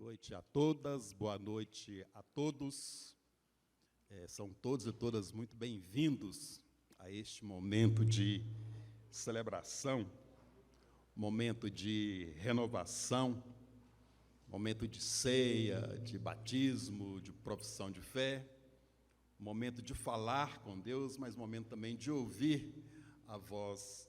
noite a todas, boa noite a todos. São todos e todas muito bem-vindos a este momento de celebração, momento de renovação, momento de ceia, de batismo, de profissão de fé, momento de falar com Deus, mas momento também de ouvir a voz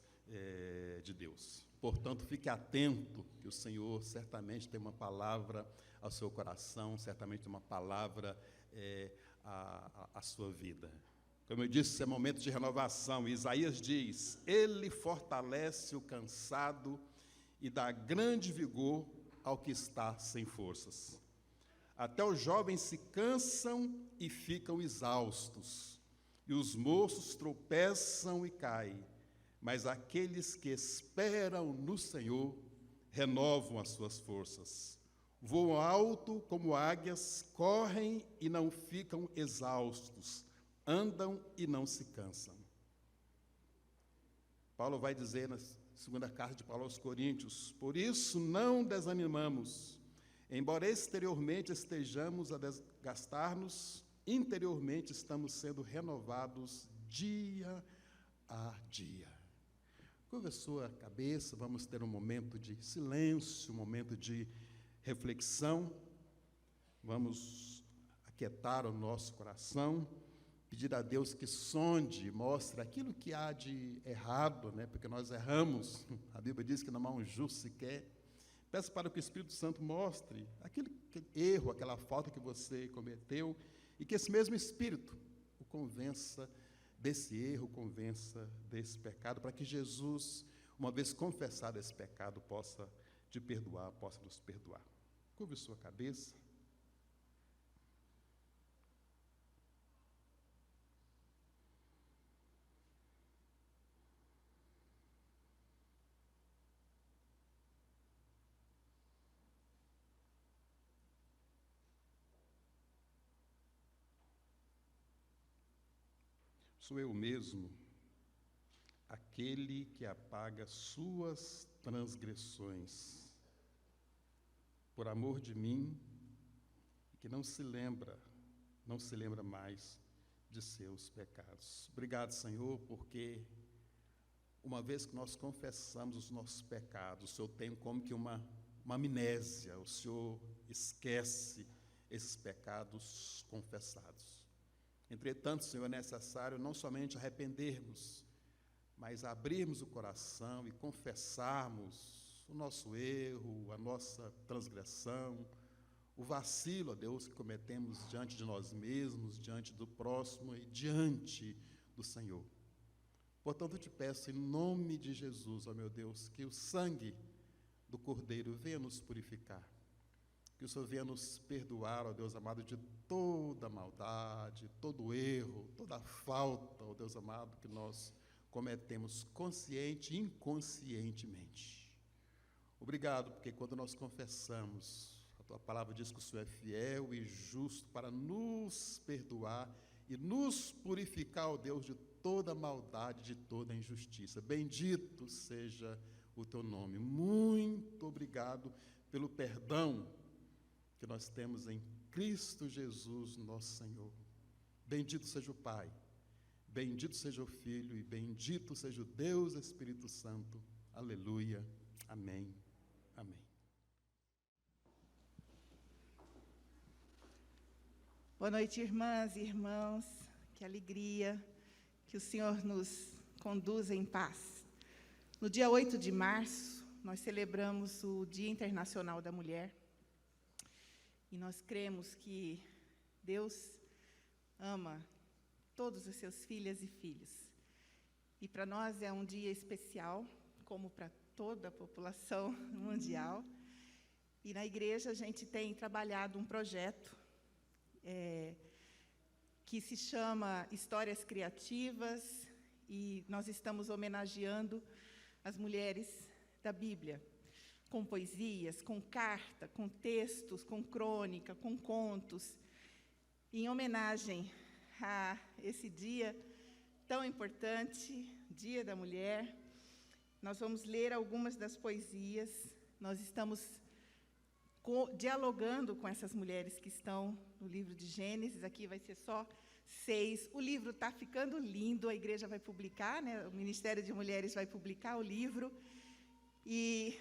de Deus. Portanto, fique atento, que o Senhor certamente tem uma palavra ao seu coração, certamente tem uma palavra à sua vida. Como eu disse, é momento de renovação. Isaías diz: Ele fortalece o cansado e dá grande vigor ao que está sem forças. Até os jovens se cansam e ficam exaustos, e os moços tropeçam e caem. Mas aqueles que esperam no Senhor renovam as suas forças. Voam alto como águias, correm e não ficam exaustos, andam e não se cansam. Paulo vai dizer na segunda carta de Paulo aos Coríntios: por isso não desanimamos, embora exteriormente estejamos a desgastar-nos, interiormente estamos sendo renovados dia a dia. Curva a sua cabeça, vamos ter um momento de silêncio, um momento de reflexão. Vamos aquietar o nosso coração, pedir a Deus que sonde, mostre aquilo que há de errado, porque nós erramos. A Bíblia diz que não há um justo sequer. Peço para que o Espírito Santo mostre aquele erro, aquela falta que você cometeu, e que esse mesmo Espírito o convença desse erro, convença desse pecado, para que Jesus, uma vez confessado esse pecado, possa te perdoar, possa nos perdoar. Curve sua cabeça. Sou eu mesmo, aquele que apaga suas transgressões, por amor de mim, e que não se lembra mais de seus pecados. Obrigado, Senhor, porque uma vez que nós confessamos os nossos pecados, o Senhor tem como que uma amnésia, o Senhor esquece esses pecados confessados. Entretanto, Senhor, é necessário não somente arrependermos, mas abrirmos o coração e confessarmos o nosso erro, a nossa transgressão, o vacilo, ó Deus, que cometemos diante de nós mesmos, diante do próximo e diante do Senhor. Portanto, eu te peço, em nome de Jesus, ó meu Deus, que o sangue do Cordeiro venha nos purificar, que o Senhor venha nos perdoar, ó Deus amado, de toda maldade, todo erro, toda falta, ó Deus amado, que nós cometemos consciente e inconscientemente. Obrigado, porque quando nós confessamos, a Tua palavra diz que o Senhor é fiel e justo para nos perdoar e nos purificar, ó Deus, de toda maldade, de toda injustiça. Bendito seja o Teu nome. Muito obrigado pelo perdão que nós temos em Cristo Jesus, nosso Senhor. Bendito seja o Pai, bendito seja o Filho e bendito seja o Deus Espírito Santo. Aleluia. Amém. Amém. Boa noite, irmãs e irmãos. Que alegria que o Senhor nos conduza em paz. No dia 8 de março, nós celebramos o Dia Internacional da Mulher. E nós cremos que Deus ama todos os seus filhas e filhos. E para nós é um dia especial, como para toda a população mundial. E na igreja a gente tem trabalhado um projeto que se chama Histórias Criativas, e nós estamos homenageando as mulheres da Bíblia, com poesias, com carta, com textos, com crônica, com contos. Em homenagem a esse dia tão importante, Dia da Mulher, nós vamos ler algumas das poesias. Nós estamos dialogando com essas mulheres que estão no livro de Gênesis. Aqui vai ser só 6. O livro está ficando lindo, a igreja vai publicar, né? O Ministério de Mulheres vai publicar o livro. E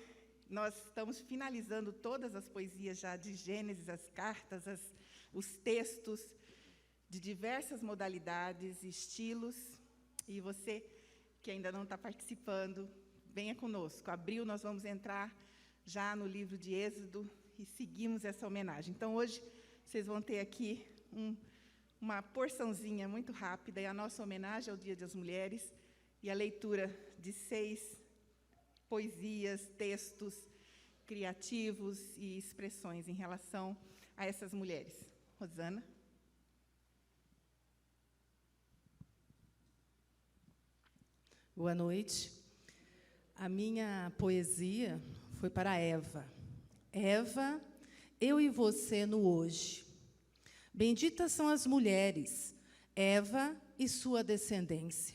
nós estamos finalizando todas as poesias já de Gênesis, as cartas, os textos de diversas modalidades, estilos. E você que ainda não está participando, venha conosco. Abril nós vamos entrar já no livro de Êxodo e seguimos essa homenagem. Então, hoje, vocês vão ter aqui uma porçãozinha muito rápida, e a nossa homenagem ao Dia das Mulheres, e a leitura de 6 poesias, textos criativos e expressões em relação a essas mulheres. Rosana? Boa noite. A minha poesia foi para Eva. Eva, eu e você no hoje. Benditas são as mulheres, Eva e sua descendência,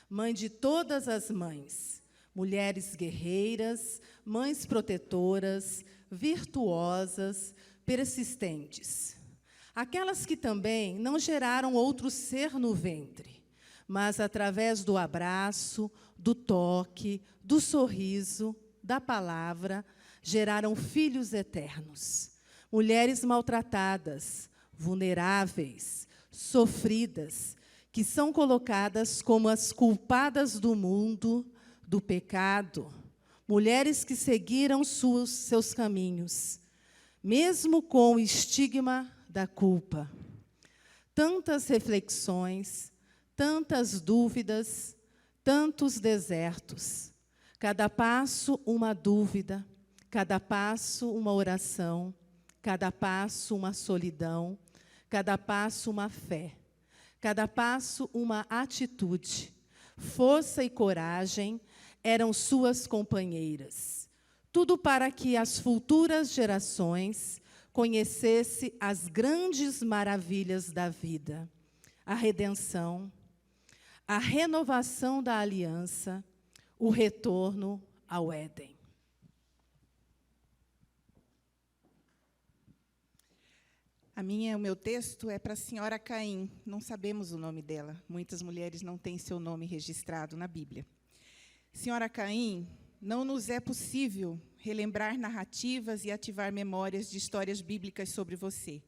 mãe de todas as mães, mulheres guerreiras, mães protetoras, virtuosas, persistentes. Aquelas que também não geraram outro ser no ventre, mas através do abraço, do toque, do sorriso, da palavra, geraram filhos eternos. Mulheres maltratadas, vulneráveis, sofridas, que são colocadas como as culpadas do mundo, do pecado. Mulheres que seguiram seus caminhos, mesmo com o estigma da culpa. Tantas reflexões, tantas dúvidas, tantos desertos. Cada passo, uma dúvida. Cada passo, uma oração. Cada passo, uma solidão. Cada passo, uma fé. Cada passo, uma atitude. Força e coragem eram suas companheiras. Tudo para que as futuras gerações conhecessem as grandes maravilhas da vida. A redenção, a renovação da aliança, o retorno ao Éden. O meu texto é para a senhora Caim. Não sabemos o nome dela. Muitas mulheres não têm seu nome registrado na Bíblia. Senhora Caim, não nos é possível relembrar narrativas e ativar memórias de histórias bíblicas sobre você.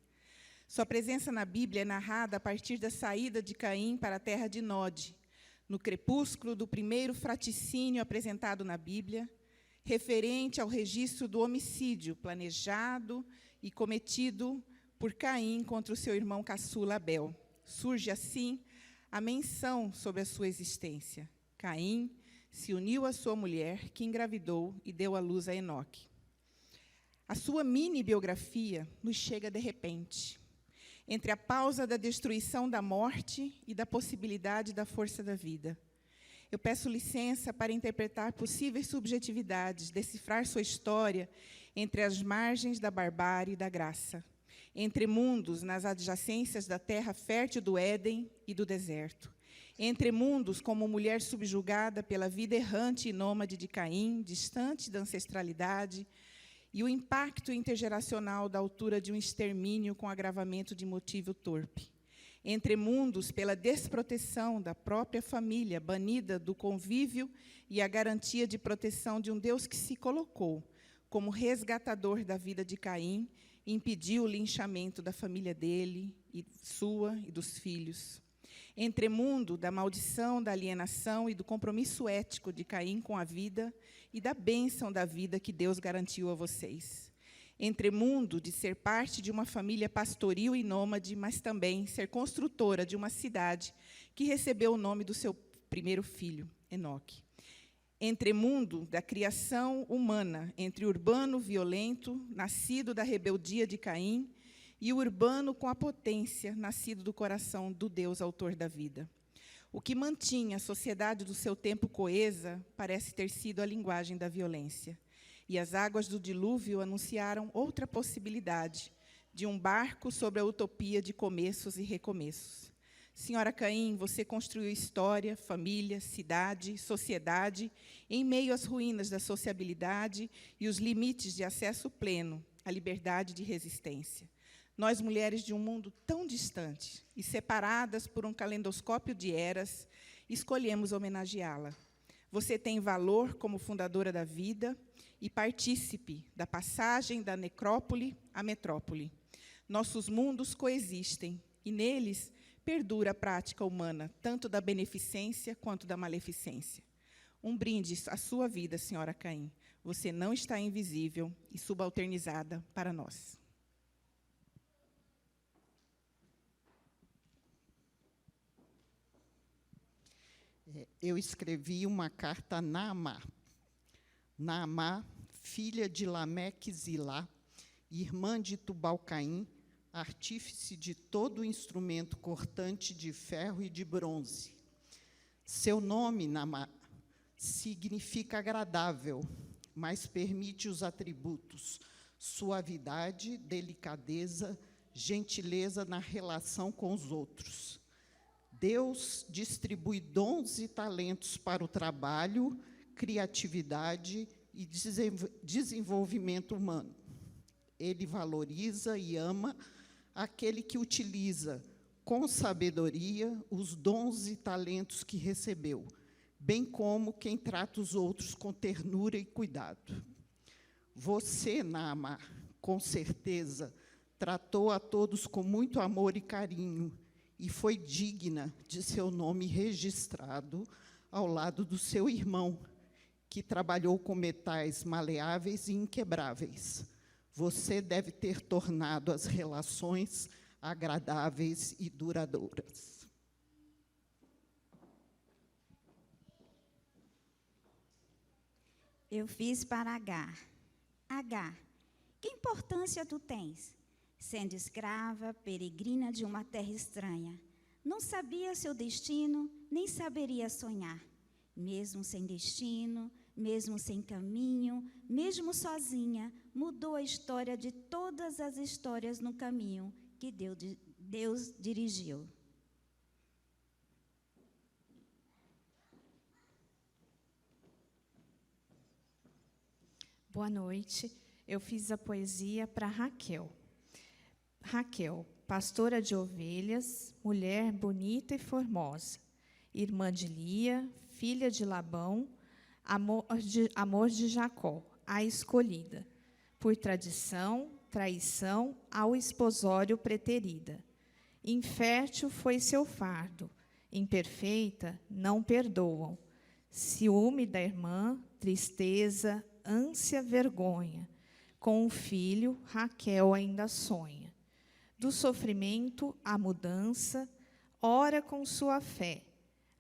Sua presença na Bíblia é narrada a partir da saída de Caim para a terra de Nod, no crepúsculo do primeiro fraticínio apresentado na Bíblia, referente ao registro do homicídio planejado e cometido por Caim contra o seu irmão caçula Abel. Surge, assim, a menção sobre a sua existência. Caim se uniu à sua mulher, que engravidou e deu à luz a Enoque. A sua mini-biografia nos chega de repente, entre a pausa da destruição da morte e da possibilidade da força da vida. Eu peço licença para interpretar possíveis subjetividades, decifrar sua história entre as margens da barbárie e da graça, entre mundos nas adjacências da terra fértil do Éden e do deserto, entre mundos como mulher subjugada pela vida errante e nômade de Caim, distante da ancestralidade, e o impacto intergeracional da altura de um extermínio com agravamento de motivo torpe. Entre mundos pela desproteção da própria família, banida do convívio e a garantia de proteção de um Deus que se colocou como resgatador da vida de Caim e impediu o linchamento da família dele, e sua e dos filhos. Entre mundo da maldição, da alienação e do compromisso ético de Caim com a vida e da bênção da vida que Deus garantiu a vocês. Entre mundo de ser parte de uma família pastoril e nômade, mas também ser construtora de uma cidade que recebeu o nome do seu primeiro filho, Enoque. Entre mundo da criação humana, entre o urbano violento, nascido da rebeldia de Caim, e o urbano com a potência, nascido do coração do Deus autor da vida. O que mantinha a sociedade do seu tempo coesa parece ter sido a linguagem da violência. E as águas do dilúvio anunciaram outra possibilidade, de um barco sobre a utopia de começos e recomeços. Senhora Caim, você construiu história, família, cidade, sociedade, em meio às ruínas da sociabilidade e os limites de acesso pleno, a liberdade de resistência. Nós, mulheres de um mundo tão distante e separadas por um calendoscópio de eras, escolhemos homenageá-la. Você tem valor como fundadora da vida e partícipe da passagem da necrópole à metrópole. Nossos mundos coexistem e, neles, perdura a prática humana, tanto da beneficência quanto da maleficência. Um brinde à sua vida, senhora Caim. Você não está invisível e subalternizada para nós. Eu escrevi uma carta a Naamá. Naamá, filha de Lameque e Zilá, irmã de Tubal-Caim, artífice de todo instrumento cortante de ferro e de bronze. Seu nome, Naamá, significa agradável, mas permite os atributos: suavidade, delicadeza, gentileza na relação com os outros. Deus distribui dons e talentos para o trabalho, criatividade e desenvolvimento humano. Ele valoriza e ama aquele que utiliza com sabedoria os dons e talentos que recebeu, bem como quem trata os outros com ternura e cuidado. Você, Naamá, com certeza, tratou a todos com muito amor e carinho, e foi digna de seu nome registrado ao lado do seu irmão, que trabalhou com metais maleáveis e inquebráveis. Você deve ter tornado as relações agradáveis e duradouras. Eu fiz para Agar. Agar, que importância tu tens? Sendo escrava, peregrina de uma terra estranha, não sabia seu destino, nem saberia sonhar. Mesmo sem destino, mesmo sem caminho, mesmo sozinha, mudou a história de todas as histórias no caminho que Deus dirigiu. Boa noite. Eu fiz a poesia para Raquel. Raquel, pastora de ovelhas, mulher bonita e formosa, irmã de Lia, filha de Labão, amor de Jacó, a escolhida, por tradição, traição, ao esposório preterida. Infértil foi seu fardo, imperfeita, não perdoam. Ciúme da irmã, tristeza, ânsia, vergonha. Com o filho, Raquel ainda sonha. Do sofrimento à mudança, ora com sua fé.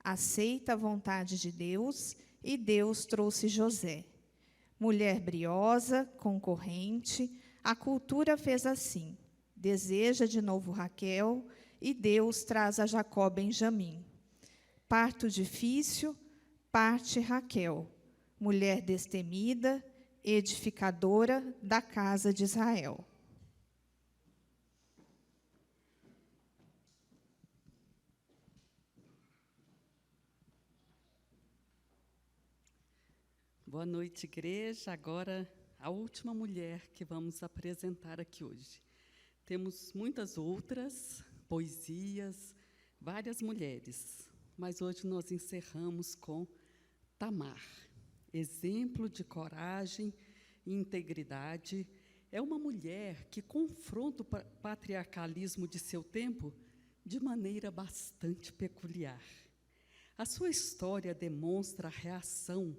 Aceita a vontade de Deus, e Deus trouxe José. Mulher briosa, concorrente, a cultura fez assim. Deseja de novo Raquel, e Deus traz a Jacó Benjamim. Parto difícil, parte Raquel. Mulher destemida, edificadora da casa de Israel. Boa noite, igreja. Agora, a última mulher que vamos apresentar aqui hoje. Temos muitas outras poesias, várias mulheres, mas hoje nós encerramos com Tamar. Exemplo de coragem e integridade. É uma mulher que confronta o patriarcalismo de seu tempo de maneira bastante peculiar. A sua história demonstra a reação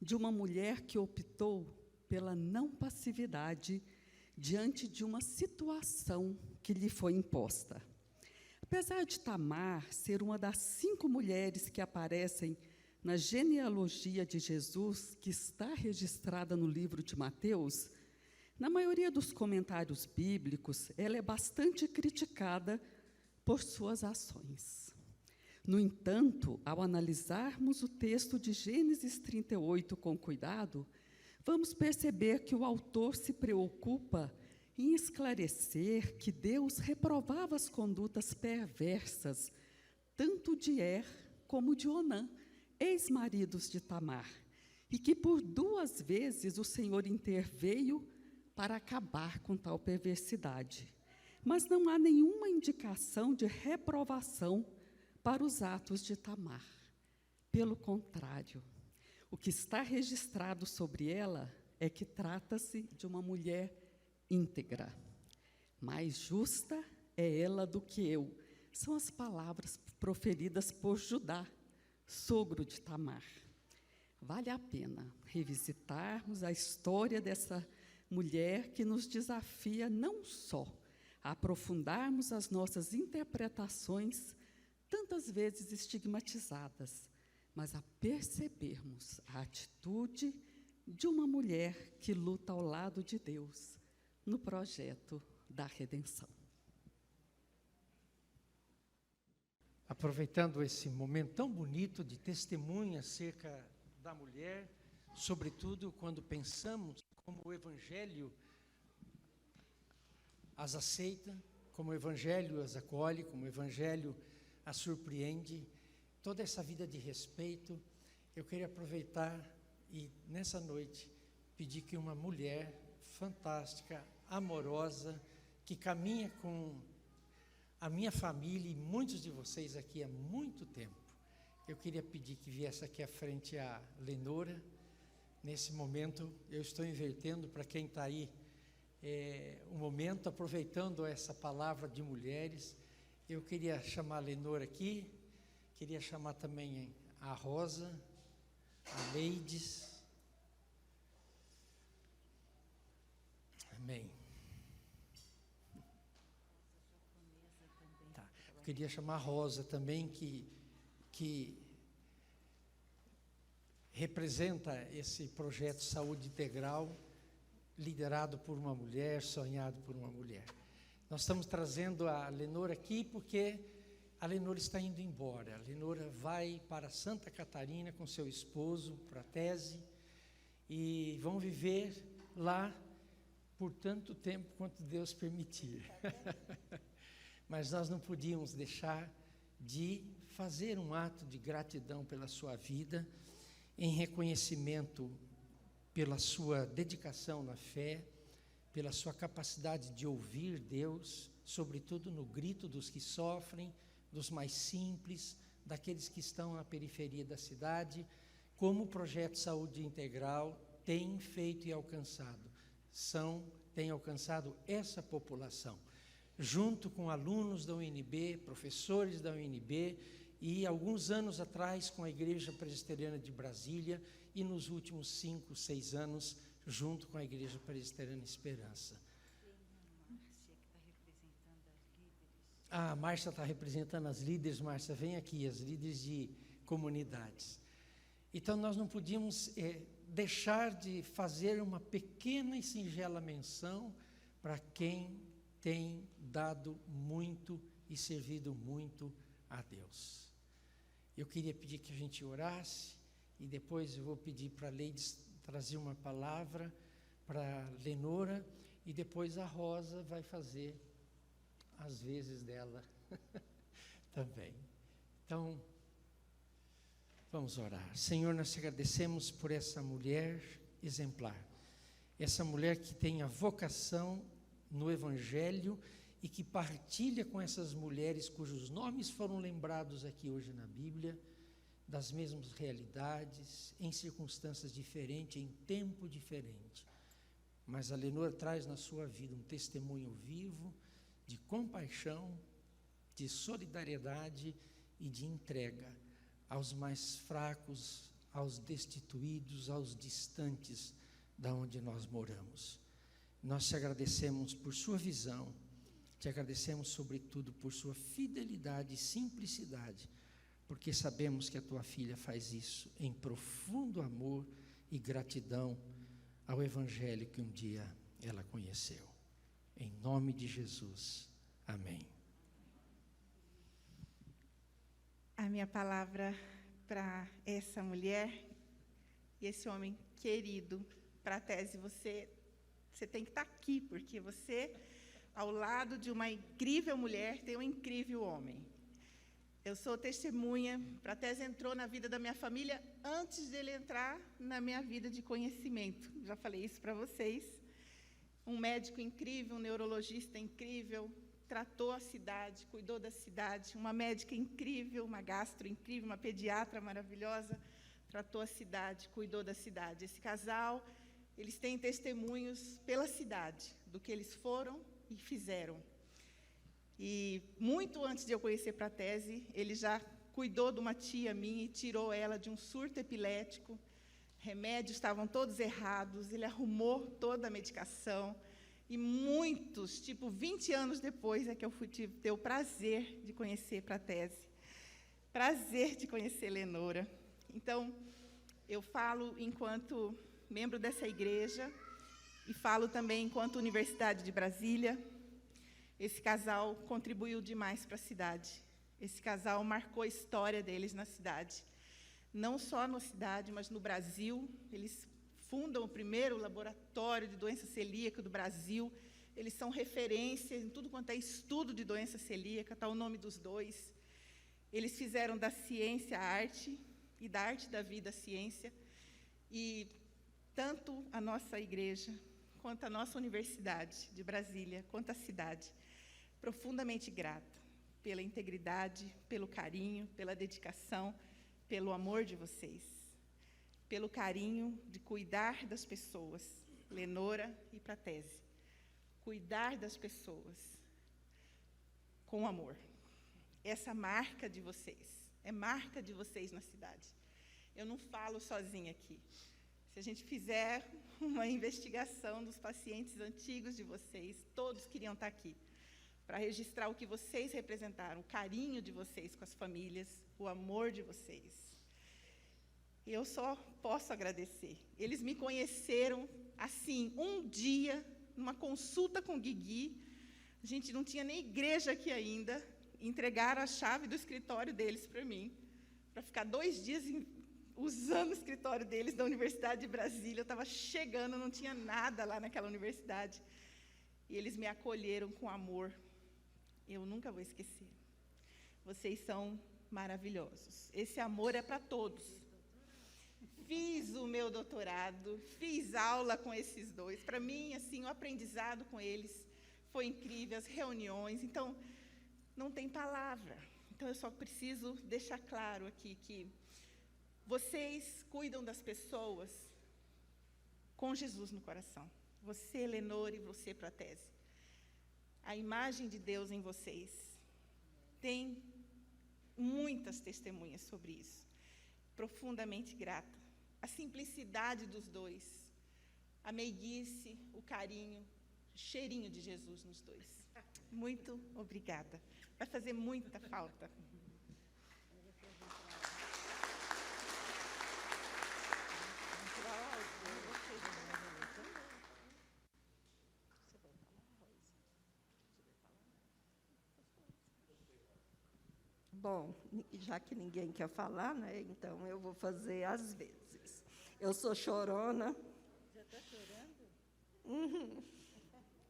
de uma mulher que optou pela não passividade diante de uma situação que lhe foi imposta. Apesar de Tamar ser uma das 5 mulheres que aparecem na genealogia de Jesus, que está registrada no livro de Mateus, na maioria dos comentários bíblicos, ela é bastante criticada por suas ações. No entanto, ao analisarmos o texto de Gênesis 38 com cuidado, vamos perceber que o autor se preocupa em esclarecer que Deus reprovava as condutas perversas, tanto de Er como de Onã, ex-maridos de Tamar, e que por 2 vezes o Senhor interveio para acabar com tal perversidade. Mas não há nenhuma indicação de reprovação para os atos de Tamar. Pelo contrário, o que está registrado sobre ela é que trata-se de uma mulher íntegra. Mais justa é ela do que eu. São as palavras proferidas por Judá, sogro de Tamar. Vale a pena revisitarmos a história dessa mulher que nos desafia não só a aprofundarmos as nossas interpretações, tantas vezes estigmatizadas, mas a percebermos a atitude de uma mulher que luta ao lado de Deus no projeto da redenção. Aproveitando esse momento tão bonito de testemunha acerca da mulher, sobretudo quando pensamos como o Evangelho as aceita, como o Evangelho as acolhe, como o Evangelho as surpreende, toda essa vida de respeito, eu queria aproveitar e, nessa noite, pedir que uma mulher fantástica, amorosa, que caminha com a minha família e muitos de vocês aqui há muito tempo, eu queria pedir que viesse aqui à frente a Lenora. Nesse momento, eu estou invertendo para quem está aí, um momento, aproveitando essa palavra de mulheres, eu queria chamar a Lenora aqui, queria chamar também a Rosa, a Leides. Amém. Tá. Eu queria chamar a Rosa também, que representa esse projeto Saúde Integral, liderado por uma mulher, sonhado por uma mulher. Nós estamos trazendo a Lenora aqui porque a Lenora está indo embora. A Lenora vai para Santa Catarina com seu esposo, para a tese, e vão viver lá por tanto tempo quanto Deus permitir. Mas nós não podíamos deixar de fazer um ato de gratidão pela sua vida, em reconhecimento pela sua dedicação na fé, pela sua capacidade de ouvir Deus, sobretudo no grito dos que sofrem, dos mais simples, daqueles que estão na periferia da cidade, como o Projeto Saúde Integral tem feito e alcançado. Tem alcançado essa população, junto com alunos da UNB, professores da UNB, e alguns anos atrás com a Igreja Presbiteriana de Brasília, e nos últimos 5, 6 anos, junto com a Igreja Presbiteriana Esperança. A Márcia está representando as líderes. Márcia, vem aqui, as líderes de comunidades. Então, nós não podíamos deixar de fazer uma pequena e singela menção para quem tem dado muito e servido muito a Deus. Eu queria pedir que a gente orasse, e depois eu vou pedir para a Leides trazer uma palavra para a Lenora, e depois a Rosa vai fazer as vezes dela também. Então, vamos orar. Senhor, nós te agradecemos por essa mulher exemplar, essa mulher que tem a vocação no Evangelho e que partilha com essas mulheres cujos nomes foram lembrados aqui hoje na Bíblia, das mesmas realidades, em circunstâncias diferentes, em tempo diferente. Mas a Lenora traz na sua vida um testemunho vivo de compaixão, de solidariedade e de entrega aos mais fracos, aos destituídos, aos distantes da onde nós moramos. Nós te agradecemos por sua visão, te agradecemos sobretudo por sua fidelidade e simplicidade, porque sabemos que a tua filha faz isso em profundo amor e gratidão ao Evangelho que um dia ela conheceu. Em nome de Jesus. Amém. A minha palavra para essa mulher e esse homem querido, para a tese, você tem que estar aqui, porque você, ao lado de uma incrível mulher, tem um incrível homem. Eu sou testemunha, Prates entrou na vida da minha família antes dele entrar na minha vida de conhecimento. Já falei isso para vocês. um médico incrível, um neurologista incrível, tratou a cidade, cuidou da cidade, uma médica incrível, uma gastro incrível, uma pediatra maravilhosa, tratou a cidade, cuidou da cidade. Esse casal, eles têm testemunhos pela cidade, do que eles foram e fizeram. E, muito antes de eu conhecer Pratese, ele já cuidou de uma tia minha e tirou ela de um surto epilético. Remédios estavam todos errados, ele arrumou toda a medicação. E muitos, 20 anos depois, é que eu fui ter o prazer de conhecer Pratese, prazer de conhecer Lenora. Então, eu falo enquanto membro dessa igreja e falo também enquanto Universidade de Brasília. Esse casal contribuiu demais para a cidade. Esse casal marcou a história deles na cidade. Não só na cidade, mas no Brasil. Eles fundam o primeiro laboratório de doença celíaca do Brasil. Eles são referência em tudo quanto é estudo de doença celíaca, está o nome dos dois. Eles fizeram da ciência a arte, e da arte da vida a ciência. E tanto a nossa igreja, quanto a nossa Universidade de Brasília, quanto a cidade, profundamente grata pela integridade, pelo carinho, pela dedicação, pelo amor de vocês, pelo carinho de cuidar das pessoas, Lenora e Pratese, cuidar das pessoas com amor. Essa marca de vocês, é marca de vocês na cidade. Eu não falo sozinha aqui. Se a gente fizer uma investigação dos pacientes antigos de vocês, todos queriam estar aqui, para registrar o que vocês representaram, o carinho de vocês com as famílias, o amor de vocês. Eu só posso agradecer. Eles me conheceram, assim, um dia, numa consulta com o Guigui. A gente não tinha nem igreja aqui ainda. Entregaram a chave do escritório deles para mim, para ficar 2 dias usando o escritório deles da Universidade de Brasília. Eu estava chegando, não tinha nada lá naquela universidade. E eles me acolheram com amor. Eu nunca vou esquecer. Vocês são maravilhosos. Esse amor é para todos. Fiz o meu doutorado, fiz aula com esses dois. Para mim, assim, o aprendizado com eles foi incrível, as reuniões. Então, não tem palavra. Então, eu só preciso deixar claro aqui que vocês cuidam das pessoas com Jesus no coração. Você, Lenora, e você, Pratese. A imagem de Deus em vocês. Tem muitas testemunhas sobre isso. Profundamente grata. A simplicidade dos dois. A meiguice, o carinho, o cheirinho de Jesus nos dois. Muito obrigada. Vai fazer muita falta. Bom, já que ninguém quer falar, né, então eu vou fazer às vezes. Eu sou chorona. Já está chorando? Uhum.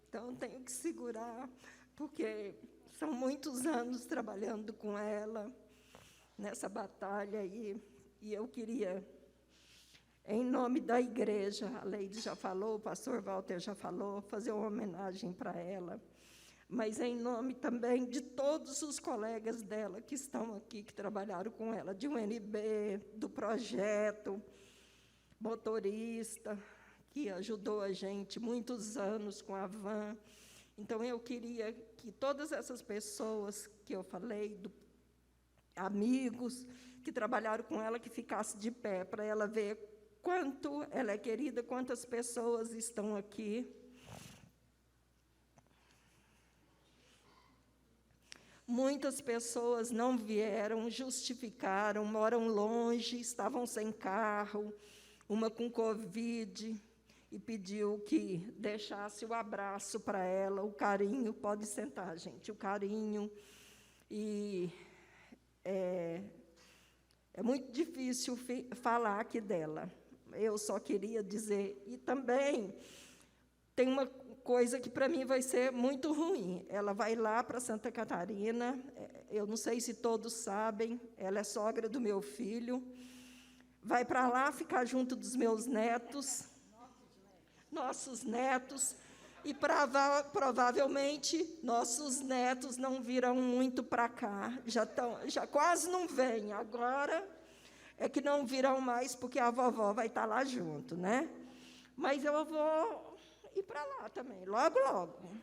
Então, tenho que segurar, porque são muitos anos trabalhando com ela nessa batalha, e eu queria, em nome da igreja, a Leide já falou, o pastor Walter já falou, fazer uma homenagem para ela, mas em nome também de todos os colegas dela que estão aqui, que trabalharam com ela, de UNB, do projeto, motorista, que ajudou a gente muitos anos com a van. Então, eu queria que todas essas pessoas que eu falei, amigos que trabalharam com ela, que ficassem de pé, para ela ver quanto ela é querida, quantas pessoas estão aqui. Muitas pessoas não vieram, justificaram, moram longe, estavam sem carro, uma com Covid, e pediu que deixasse o abraço para ela, o carinho. Pode sentar, gente, o carinho. E é muito difícil falar aqui dela. Eu só queria dizer, e também tem uma coisa que para mim vai ser muito ruim. Ela vai lá para Santa Catarina, eu não sei se todos sabem, ela é sogra do meu filho, vai para lá ficar junto dos meus netos, nossos netos, E provavelmente nossos netos não virão muito para cá, já quase não vêm. Agora é que não virão mais, porque a vovó vai estar lá junto, né? Mas eu vou ir para lá também, logo, logo.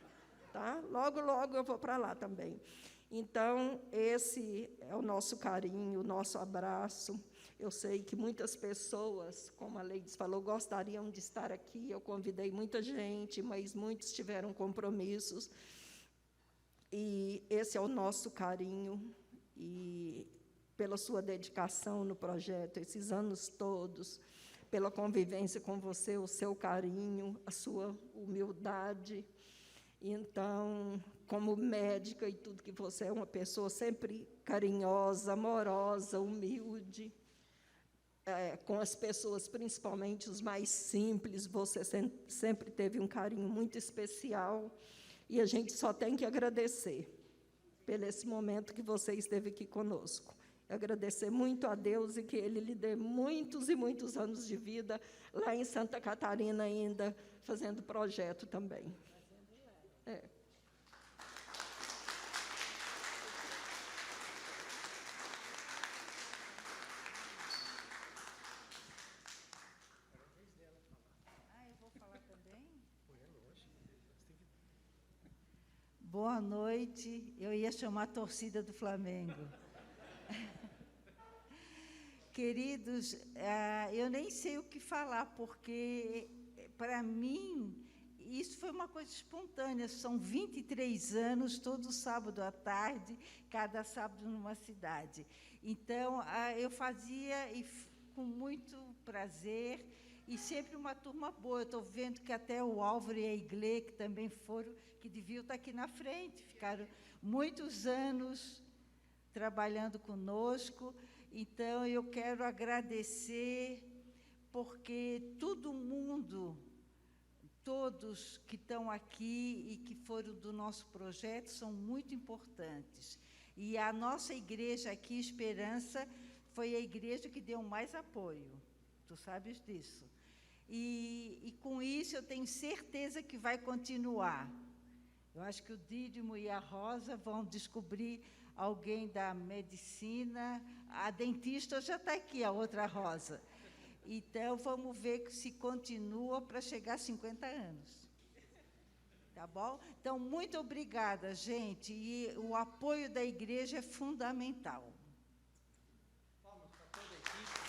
Tá? Logo, logo eu vou para lá também. Então, esse é o nosso carinho, o nosso abraço. Eu sei que muitas pessoas, como a Leides falou, gostariam de estar aqui. Eu convidei muita gente, mas muitos tiveram compromissos. E esse é o nosso carinho. E pela sua dedicação no projeto, esses anos todos, pela convivência com você, o seu carinho, a sua humildade. Então, como médica e tudo que você é, uma pessoa sempre carinhosa, amorosa, humilde, com as pessoas, principalmente os mais simples, você sempre teve um carinho muito especial, e a gente só tem que agradecer por esse momento que você esteve aqui conosco. Agradecer muito a Deus e que Ele lhe dê muitos e muitos anos de vida lá em Santa Catarina ainda, fazendo projeto também. Boa noite. Eu ia chamar a torcida do Flamengo. Queridos, eu nem sei o que falar, porque, para mim, isso foi uma coisa espontânea. São 23 anos, todo sábado à tarde, cada sábado numa cidade. Então, eu fazia com muito prazer, e sempre uma turma boa. Eu estou vendo que até o Álvaro e a Iglê, que também foram, que deviam estar aqui na frente, ficaram muitos anos trabalhando conosco. Então, eu quero agradecer, porque todo mundo, todos que estão aqui e que foram do nosso projeto, são muito importantes. E a nossa igreja aqui, Esperança, foi a igreja que deu mais apoio. Tu sabes disso. E com isso, eu tenho certeza que vai continuar. Eu acho que o Dídimo e a Rosa vão descobrir alguém da medicina. A dentista já está aqui, a outra Rosa. Então, vamos ver se continua para chegar a 50 anos. Tá bom? Então, muito obrigada, gente. E o apoio da igreja é fundamental. Palmas para toda a equipe.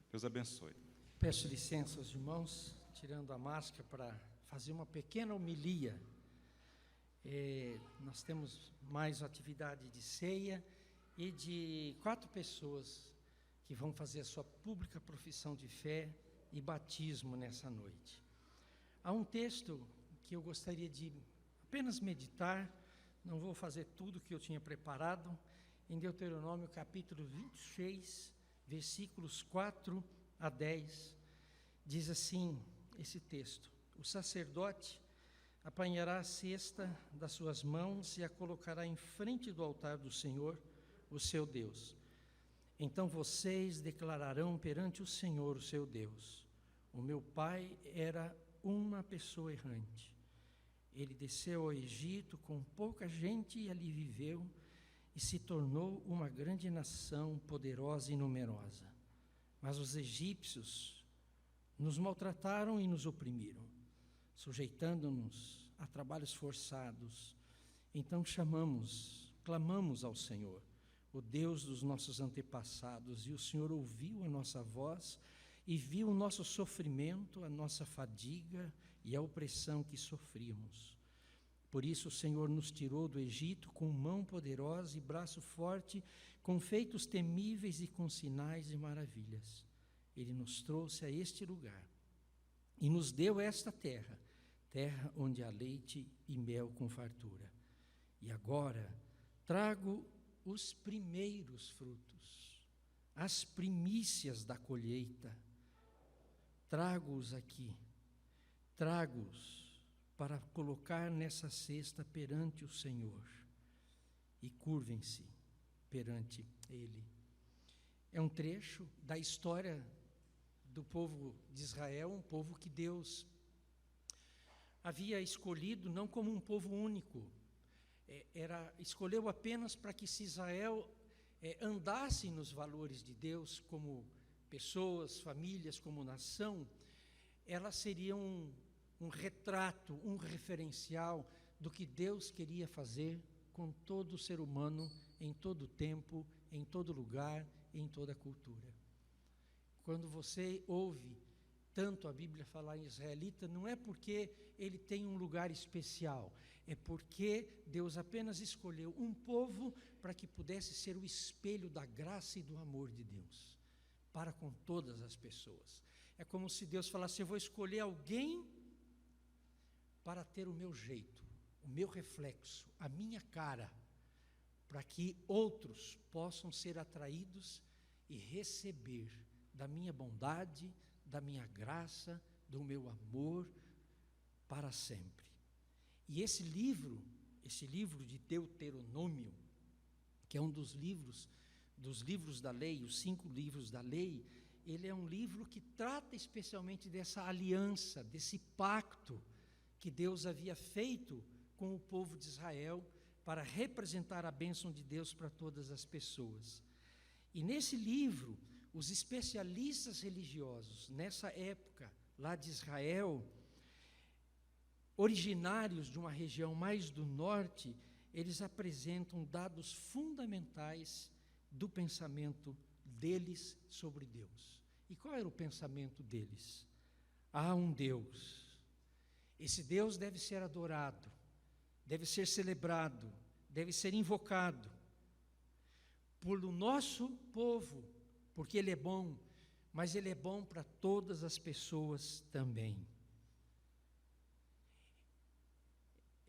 Deus abençoe. Peço licença aos irmãos, tirando a máscara, para fazer uma pequena homilia. Nós temos mais atividade de ceia e de 4 pessoas que vão fazer a sua pública profissão de fé e batismo nessa noite. Há um texto que eu gostaria de apenas meditar, não vou fazer tudo que eu tinha preparado, em Deuteronômio capítulo 26, versículos 4 a 10, diz assim esse texto: o sacerdote apanhará a cesta das suas mãos e a colocará em frente do altar do Senhor, o seu Deus. Então vocês declararão perante o Senhor, o seu Deus: o meu pai era uma pessoa errante. Ele desceu ao Egito com pouca gente e ali viveu, e se tornou uma grande nação, poderosa e numerosa. Mas os egípcios nos maltrataram e nos oprimiram, sujeitando-nos a trabalhos forçados. Então clamamos ao Senhor, o Deus dos nossos antepassados, e o Senhor ouviu a nossa voz e viu o nosso sofrimento, a nossa fadiga e a opressão que sofríamos. Por isso o Senhor nos tirou do Egito com mão poderosa e braço forte, com feitos temíveis e com sinais e maravilhas. Ele nos trouxe a este lugar e nos deu esta terra, terra onde há leite e mel com fartura. E agora trago os primeiros frutos, as primícias da colheita. Trago-os aqui, trago-os para colocar nessa cesta perante o Senhor, e curvem-se perante Ele. É um trecho da história do povo de Israel, um povo que Deus havia escolhido não como um povo único, escolheu apenas para que se Israel andasse nos valores de Deus como pessoas, famílias, como nação, elas seriam um retrato, um referencial do que Deus queria fazer com todo ser humano, em todo tempo, em todo lugar, em toda cultura. Quando você ouve tanto a Bíblia falar em israelita, não é porque ele tem um lugar especial, é porque Deus apenas escolheu um povo para que pudesse ser o espelho da graça e do amor de Deus, para com todas as pessoas. É como se Deus falasse: eu vou escolher alguém para ter o meu jeito, o meu reflexo, a minha cara, para que outros possam ser atraídos e receber da minha bondade, da minha graça, do meu amor para sempre. E esse livro de Deuteronômio, que é um dos livros da lei, os 5 livros da lei, ele é um livro que trata especialmente dessa aliança, desse pacto que Deus havia feito com o povo de Israel para representar a bênção de Deus para todas as pessoas. E nesse livro, os especialistas religiosos, nessa época, lá de Israel, originários de uma região mais do norte, eles apresentam dados fundamentais do pensamento deles sobre Deus. E qual era o pensamento deles? Há um Deus. Esse Deus deve ser adorado, deve ser celebrado, deve ser invocado pelo nosso povo, porque Ele é bom, mas Ele é bom para todas as pessoas também.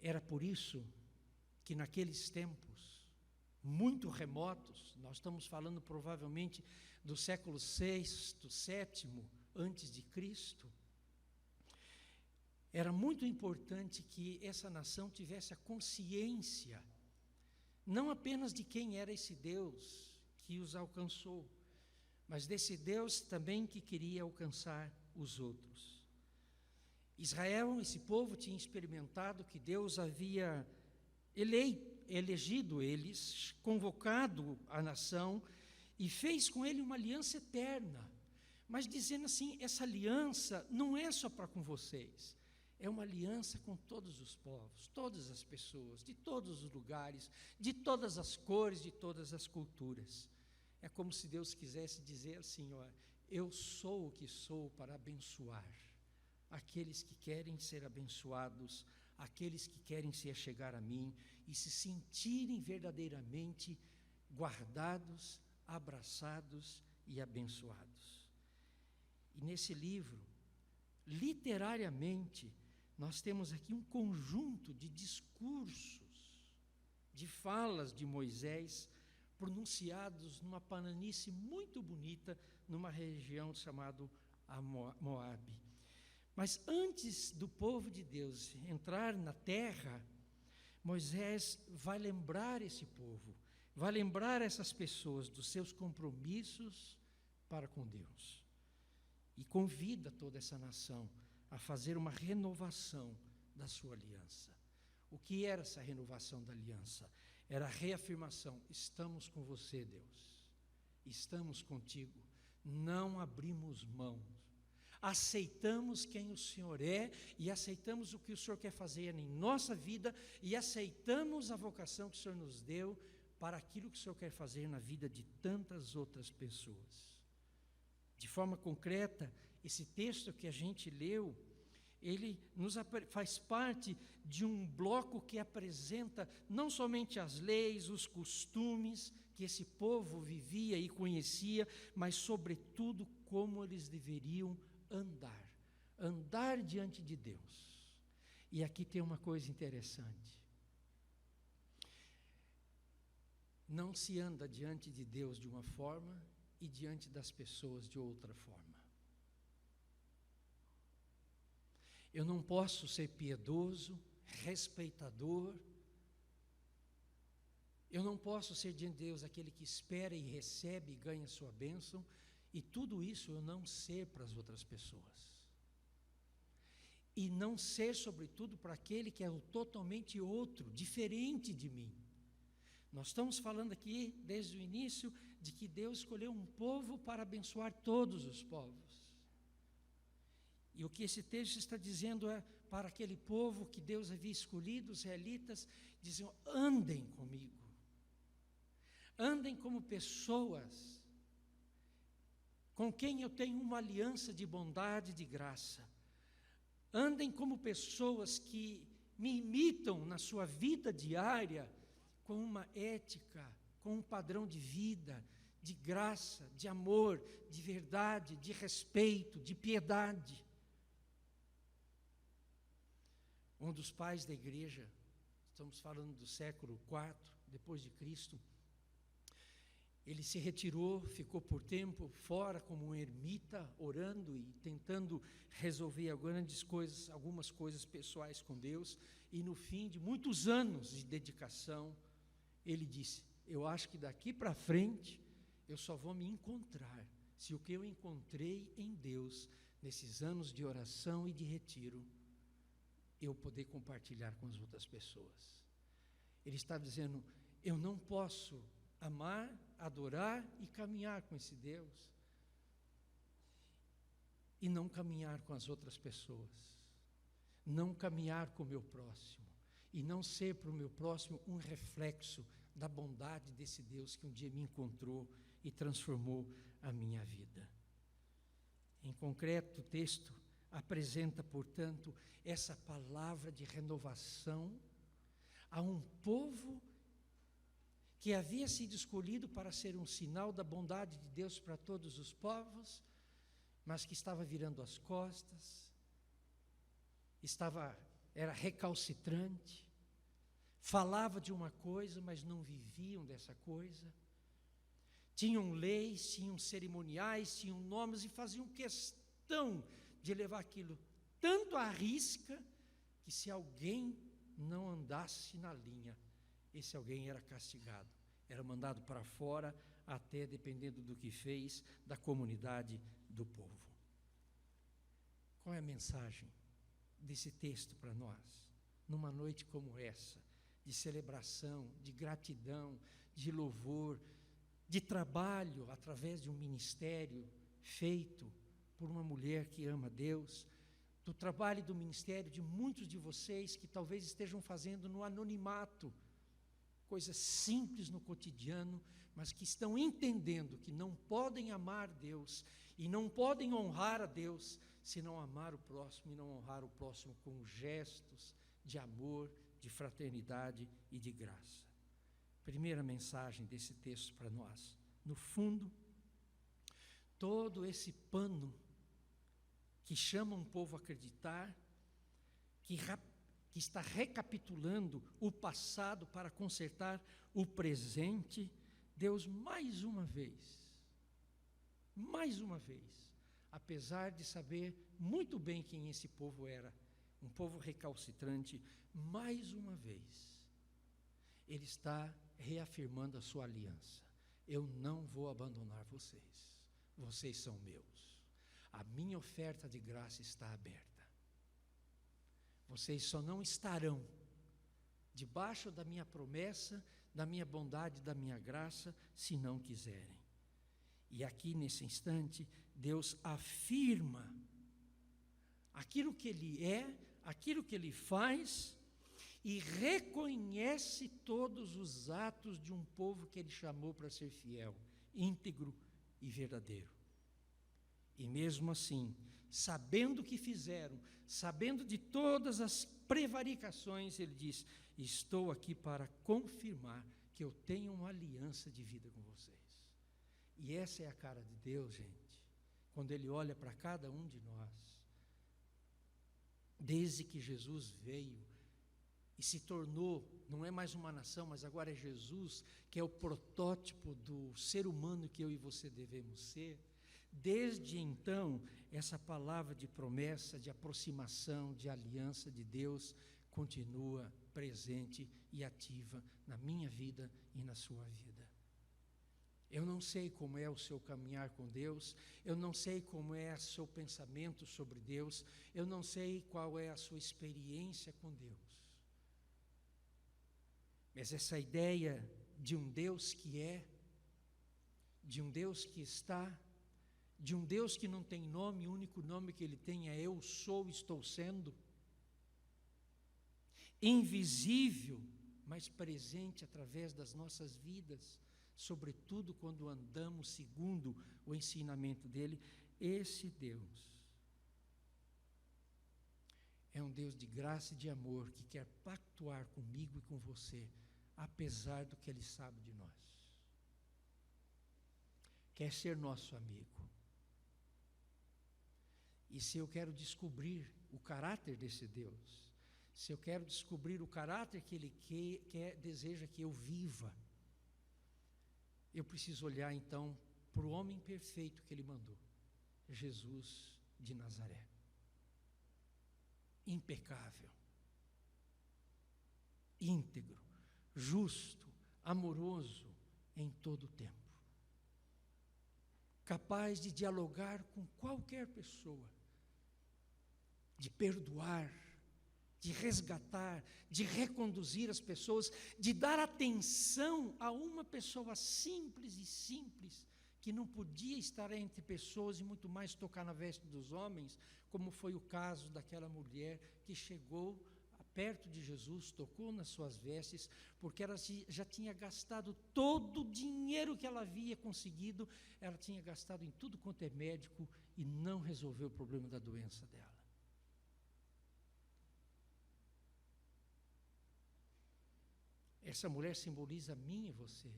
Era por isso que naqueles tempos, muito remotos, nós estamos falando provavelmente do século VI, VII antes de Cristo, era muito importante que essa nação tivesse a consciência, não apenas de quem era esse Deus que os alcançou, mas desse Deus também que queria alcançar os outros. Israel, esse povo, tinha experimentado que Deus havia elegido eles, convocado a nação e fez com ele uma aliança eterna, mas dizendo assim: essa aliança não é só para com vocês, é uma aliança com todos os povos, todas as pessoas, de todos os lugares, de todas as cores, de todas as culturas. É como se Deus quisesse dizer assim: ó, eu sou o que sou para abençoar aqueles que querem ser abençoados, aqueles que querem se achegar a mim e se sentirem verdadeiramente guardados, abraçados e abençoados. E nesse livro, literariamente, nós temos aqui um conjunto de discursos, de falas de Moisés, pronunciados numa planície muito bonita, numa região chamada Moabe. Mas antes do povo de Deus entrar na terra, Moisés vai lembrar esse povo, vai lembrar essas pessoas dos seus compromissos para com Deus. E convida toda essa nação a fazer uma renovação da sua aliança. O que era essa renovação da aliança? Era a reafirmação: estamos com você, Deus, estamos contigo, não abrimos mão, aceitamos quem o Senhor é e aceitamos o que o Senhor quer fazer em nossa vida e aceitamos a vocação que o Senhor nos deu para aquilo que o Senhor quer fazer na vida de tantas outras pessoas. De forma concreta, esse texto que a gente leu, ele faz parte de um bloco que apresenta não somente as leis, os costumes que esse povo vivia e conhecia, mas, sobretudo, como eles deveriam andar diante de Deus. E aqui tem uma coisa interessante. Não se anda diante de Deus de uma forma e diante das pessoas de outra forma. Eu não posso ser piedoso, respeitador. Eu não posso ser diante de Deus aquele que espera e recebe e ganha sua bênção, E tudo isso eu não ser para as outras pessoas. E não ser, sobretudo, para aquele que é o totalmente outro, diferente de mim. Nós estamos falando aqui, desde o início, de que Deus escolheu um povo para abençoar todos os povos. E o que esse texto está dizendo é para aquele povo que Deus havia escolhido, os israelitas, diziam: andem comigo. Andem como pessoas com quem eu tenho uma aliança de bondade e de graça. Andem como pessoas que me imitam na sua vida diária, com uma ética, com um padrão de vida, de graça, de amor, de verdade, de respeito, de piedade. Um dos pais da igreja, estamos falando do século IV, depois de Cristo, ele se retirou, ficou por tempo fora como um ermita, orando e tentando resolver algumas coisas pessoais com Deus, e no fim de muitos anos de dedicação, ele disse: eu acho que daqui para frente eu só vou me encontrar se o que eu encontrei em Deus nesses anos de oração e de retiro eu poder compartilhar com as outras pessoas. Ele está dizendo: eu não posso amar, adorar e caminhar com esse Deus e não caminhar com as outras pessoas, não caminhar com o meu próximo e não ser para o meu próximo um reflexo da bondade desse Deus que um dia me encontrou e transformou a minha vida. Em concreto, o texto apresenta, portanto, essa palavra de renovação a um povo que havia sido escolhido para ser um sinal da bondade de Deus para todos os povos, mas que estava virando as costas, era recalcitrante, falava de uma coisa, mas não viviam dessa coisa. Tinham leis, tinham cerimoniais, tinham nomes e faziam questão de levar aquilo tanto à risca que se alguém não andasse na linha, esse alguém era castigado, era mandado para fora, até, dependendo do que fez, da comunidade do povo. Qual é a mensagem desse texto para nós, numa noite como essa, de celebração, de gratidão, de louvor, de trabalho através de um ministério feito por uma mulher que ama Deus, do trabalho do ministério de muitos de vocês que talvez estejam fazendo no anonimato, coisas simples no cotidiano, mas que estão entendendo que não podem amar Deus e não podem honrar a Deus se não amar o próximo e não honrar o próximo com gestos de amor, de fraternidade e de graça. Primeira mensagem desse texto para nós. No fundo, todo esse pano que chama um povo a acreditar, que está recapitulando o passado para consertar o presente, Deus mais uma vez, apesar de saber muito bem quem esse povo era, um povo recalcitrante, mais uma vez, Ele está reafirmando a sua aliança. Eu não vou abandonar vocês, vocês são meus. A minha oferta de graça está aberta. Vocês só não estarão debaixo da minha promessa, da minha bondade, da minha graça, se não quiserem. E aqui, nesse instante, Deus afirma aquilo que Ele é, aquilo que Ele faz, e reconhece todos os atos de um povo que Ele chamou para ser fiel, íntegro e verdadeiro. E mesmo assim, sabendo o que fizeram, sabendo de todas as prevaricações, Ele diz: estou aqui para confirmar que eu tenho uma aliança de vida com vocês. E essa é a cara de Deus, gente, quando Ele olha para cada um de nós. Desde que Jesus veio e se tornou, não é mais uma nação, mas agora é Jesus, que é o protótipo do ser humano que eu e você devemos ser. Desde então, essa palavra de promessa, de aproximação, de aliança de Deus, continua presente e ativa na minha vida e na sua vida. Eu não sei como é o seu caminhar com Deus, eu não sei como é o seu pensamento sobre Deus, eu não sei qual é a sua experiência com Deus. Mas essa ideia de um Deus que é, de um Deus que está, de um Deus que não tem nome, o único nome que Ele tem é eu sou, estou sendo, invisível, mas presente através das nossas vidas, sobretudo quando andamos segundo o ensinamento dEle. Esse Deus é um Deus de graça e de amor que quer pactuar comigo e com você, apesar do que Ele sabe de nós. Quer ser nosso amigo. E se eu quero descobrir o caráter desse Deus, se eu quero descobrir o caráter que Ele deseja que eu viva, eu preciso olhar então para o homem perfeito que Ele mandou, Jesus de Nazaré. Impecável, íntegro, justo, amoroso em todo o tempo, capaz de dialogar com qualquer pessoa, de perdoar, de resgatar, de reconduzir as pessoas, de dar atenção a uma pessoa simples, que não podia estar entre pessoas e muito mais tocar na veste dos homens, como foi o caso daquela mulher que chegou perto de Jesus, tocou nas suas vestes, porque ela já tinha gastado todo o dinheiro que ela havia conseguido, ela tinha gastado em tudo quanto é médico e não resolveu o problema da doença dela. Essa mulher simboliza mim e você.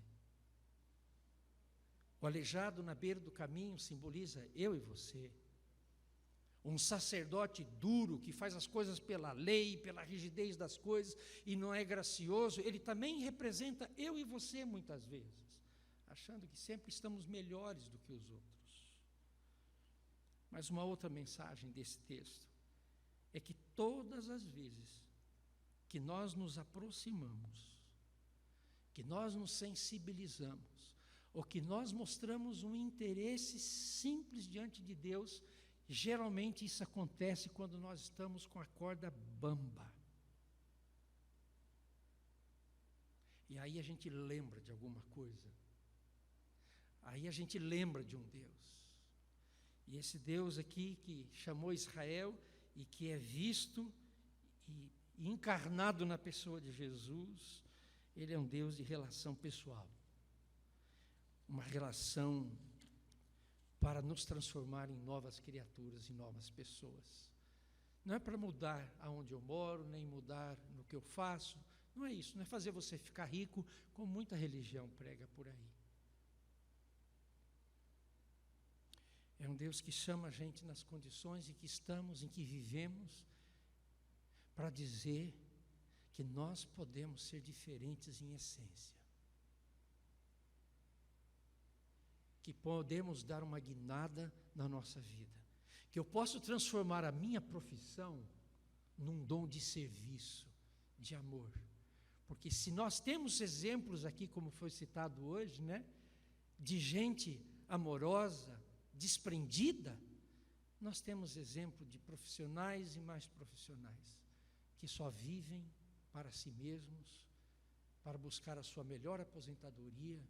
O aleijado na beira do caminho simboliza eu e você. Um sacerdote duro, que faz as coisas pela lei, pela rigidez das coisas, e não é gracioso, ele também representa eu e você muitas vezes, achando que sempre estamos melhores do que os outros. Mas uma outra mensagem desse texto é que todas as vezes que nós nos aproximamos, que nós nos sensibilizamos, ou que nós mostramos um interesse simples diante de Deus, geralmente isso acontece quando nós estamos com a corda bamba. E aí a gente lembra de alguma coisa. Aí a gente lembra de um Deus. E esse Deus aqui que chamou Israel e que é visto e encarnado na pessoa de Jesus, Ele é um Deus de relação pessoal. Uma relação para nos transformar em novas criaturas, em novas pessoas. Não é para mudar aonde eu moro, nem mudar no que eu faço, não é isso, não é fazer você ficar rico, como muita religião prega por aí. É um Deus que chama a gente nas condições em que estamos, em que vivemos, para dizer que nós podemos ser diferentes em essência. Que podemos dar uma guinada na nossa vida, que eu posso transformar a minha profissão num dom de serviço, de amor, porque se nós temos exemplos aqui, como foi citado hoje, né, de gente amorosa, desprendida, nós temos exemplo de profissionais e mais profissionais, que só vivem para si mesmos, para buscar a sua melhor aposentadoria,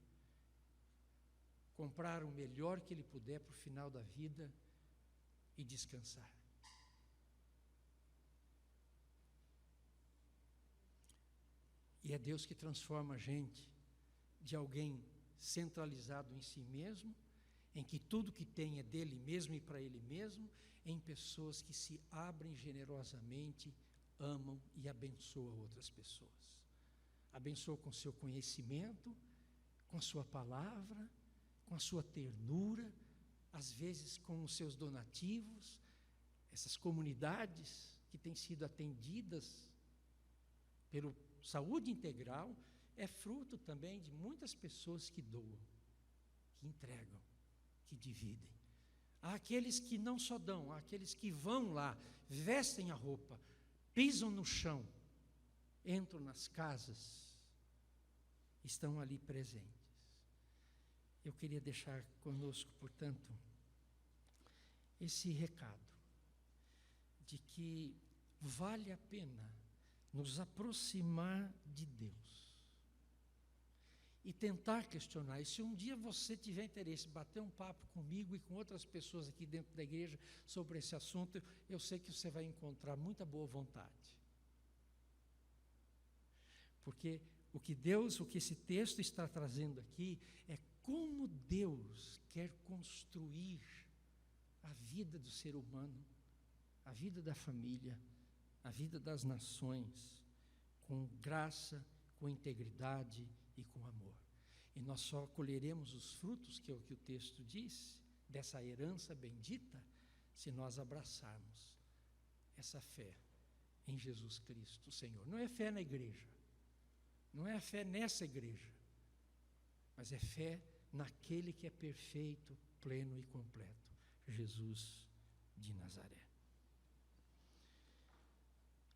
comprar o melhor que ele puder para o final da vida e descansar. E é Deus que transforma a gente de alguém centralizado em si mesmo, em que tudo que tem é dele mesmo e para ele mesmo, em pessoas que se abrem generosamente, amam e abençoam outras pessoas. Abençoa com seu conhecimento, com a sua palavra, com a sua ternura, às vezes com os seus donativos. Essas comunidades que têm sido atendidas pelo Saúde Integral é fruto também de muitas pessoas que doam, que entregam, que dividem. Há aqueles que não só dão, há aqueles que vão lá, vestem a roupa, pisam no chão, entram nas casas, estão ali presentes. eu queria deixar conosco, portanto, esse recado de que vale a pena nos aproximar de Deus e tentar questionar. E se um dia você tiver interesse em bater um papo comigo e com outras pessoas aqui dentro da igreja sobre esse assunto, eu sei que você vai encontrar muita boa vontade. Porque o que esse texto está trazendo aqui é como Deus quer construir a vida do ser humano, a vida da família, a vida das nações, com graça, com integridade e com amor. E nós só colheremos os frutos, que é o que o texto diz, dessa herança bendita, se nós abraçarmos essa fé em Jesus Cristo, Senhor. Não é fé na igreja, não é fé nessa igreja, mas é fé naquele que é perfeito, pleno e completo, Jesus de Nazaré.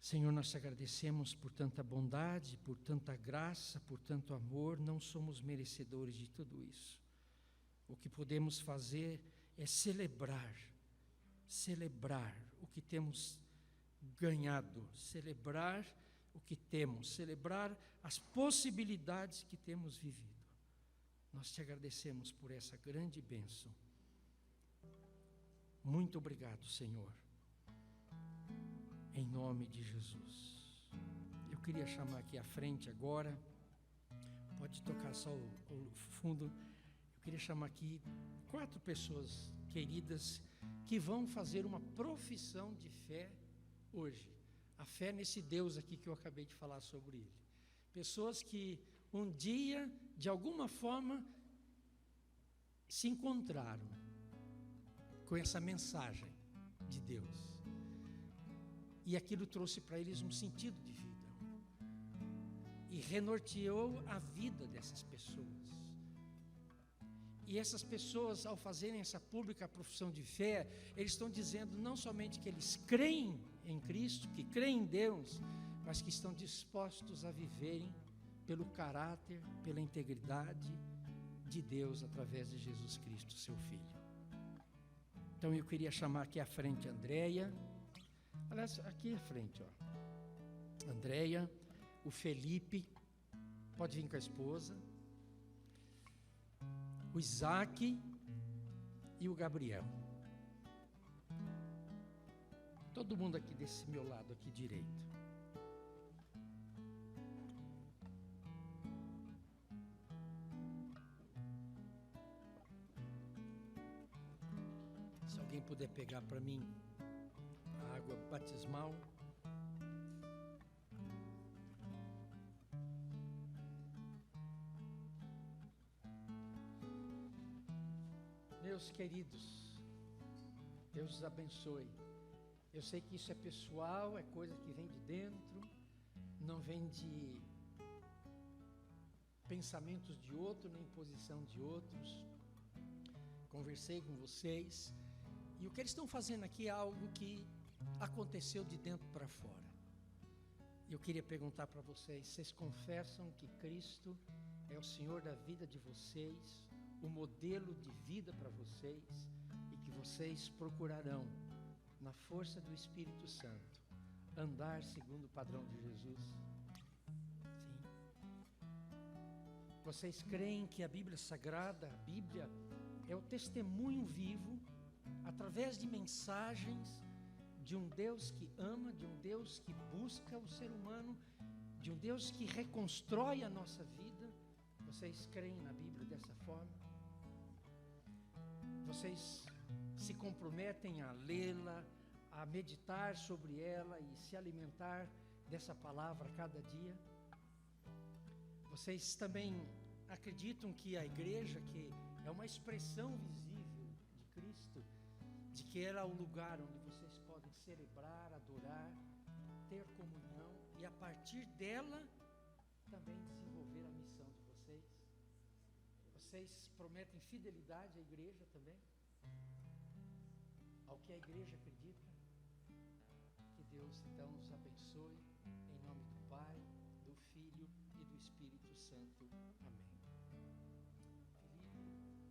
Senhor, nós te agradecemos por tanta bondade, por tanta graça, por tanto amor. Não somos merecedores de tudo isso. O que podemos fazer é celebrar o que temos ganhado, celebrar o que temos, celebrar as possibilidades que temos vivido. Nós te agradecemos por essa grande bênção. Muito obrigado, Senhor. Em nome de Jesus. Eu queria chamar aqui à frente agora, pode tocar só o fundo, eu queria chamar aqui 4 pessoas queridas que vão fazer uma profissão de fé hoje. A fé nesse Deus aqui que eu acabei de falar sobre ele. Pessoas que um dia, de alguma forma, se encontraram com essa mensagem de Deus. E aquilo trouxe para eles um sentido de vida. E renorteou a vida dessas pessoas. E essas pessoas, ao fazerem essa pública profissão de fé, eles estão dizendo não somente que eles creem em Cristo, que creem em Deus, mas que estão dispostos a viverem pelo caráter, pela integridade de Deus através de Jesus Cristo, seu Filho. Então eu queria chamar aqui à frente a Andréia. Aliás, aqui à frente, ó. Andréia, o Felipe, pode vir com a esposa, o Isaac e o Gabriel. Todo mundo aqui desse meu lado aqui direito. Se alguém puder pegar para mim a água batismal. Meus queridos, Deus os abençoe. Eu sei que isso é pessoal, é coisa que vem de dentro, não vem de pensamentos de outro, nem posição de outros. Conversei com vocês, e o que eles estão fazendo aqui é algo que aconteceu de dentro para fora. Eu queria perguntar para vocês: vocês confessam que Cristo é o Senhor da vida de vocês, o modelo de vida para vocês, e que vocês procurarão, na força do Espírito Santo, andar segundo o padrão de Jesus? Sim. Vocês creem que a Bíblia Sagrada, a Bíblia, é o testemunho vivo, através de mensagens, de um Deus que ama, de um Deus que busca o ser humano, de um Deus que reconstrói a nossa vida? Vocês creem na Bíblia dessa forma? Vocês se comprometem a lê-la, a meditar sobre ela e se alimentar dessa palavra a cada dia? Vocês também acreditam que a igreja, que é uma expressão visível de Cristo, de que ela é o lugar onde vocês podem celebrar, adorar, ter comunhão e a partir dela também desenvolver a missão de vocês? Vocês prometem fidelidade à igreja também? Ao que a igreja acredita? Que Deus então nos abençoe, em nome do Pai, do Filho e do Espírito Santo. Amém. Felipe,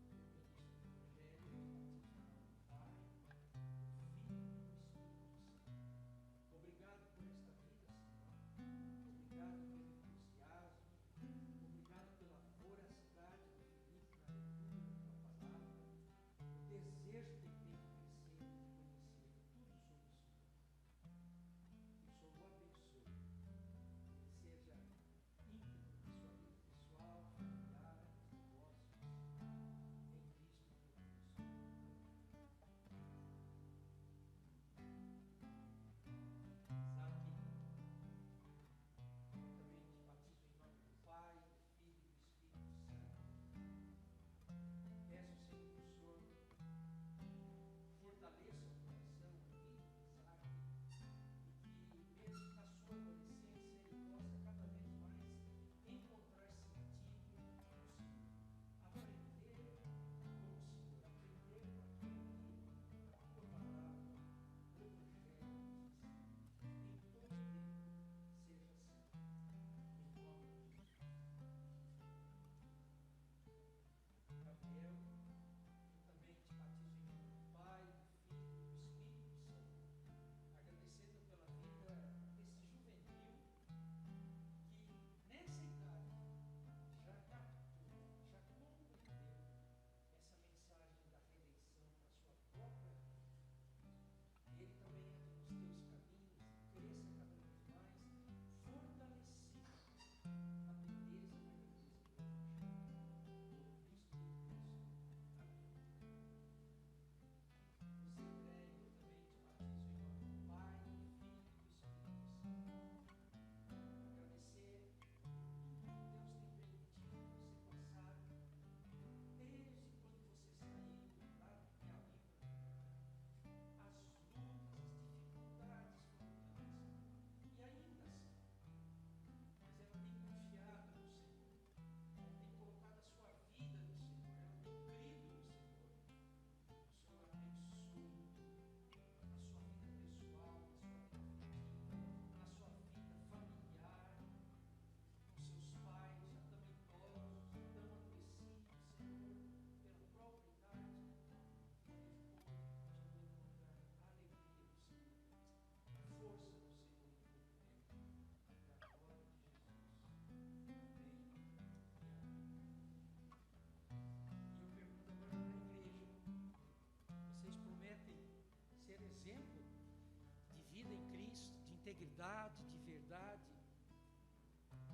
unidade, de verdade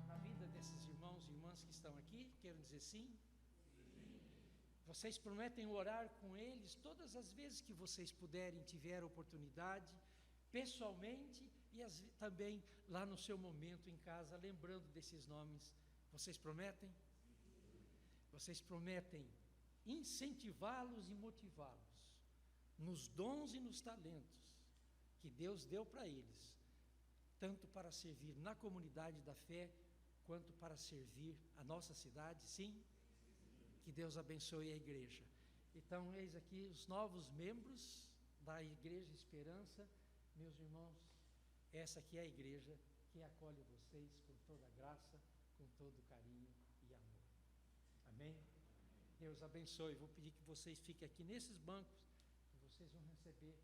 na vida desses irmãos e irmãs que estão aqui? Quero dizer sim? Vocês prometem orar com eles todas as vezes que vocês puderem, tiver oportunidade, pessoalmente e também lá no seu momento em casa, lembrando desses nomes. Vocês prometem? Vocês prometem incentivá-los e motivá-los nos dons e nos talentos que Deus deu para eles, tanto para servir na comunidade da fé, quanto para servir a nossa cidade, sim? Que Deus abençoe a igreja. Então, eis aqui os novos membros da Igreja Esperança. Meus irmãos, essa aqui é a igreja que acolhe vocês com toda graça, com todo carinho e amor. Amém? Deus abençoe. Vou pedir que vocês fiquem aqui nesses bancos, que vocês vão receber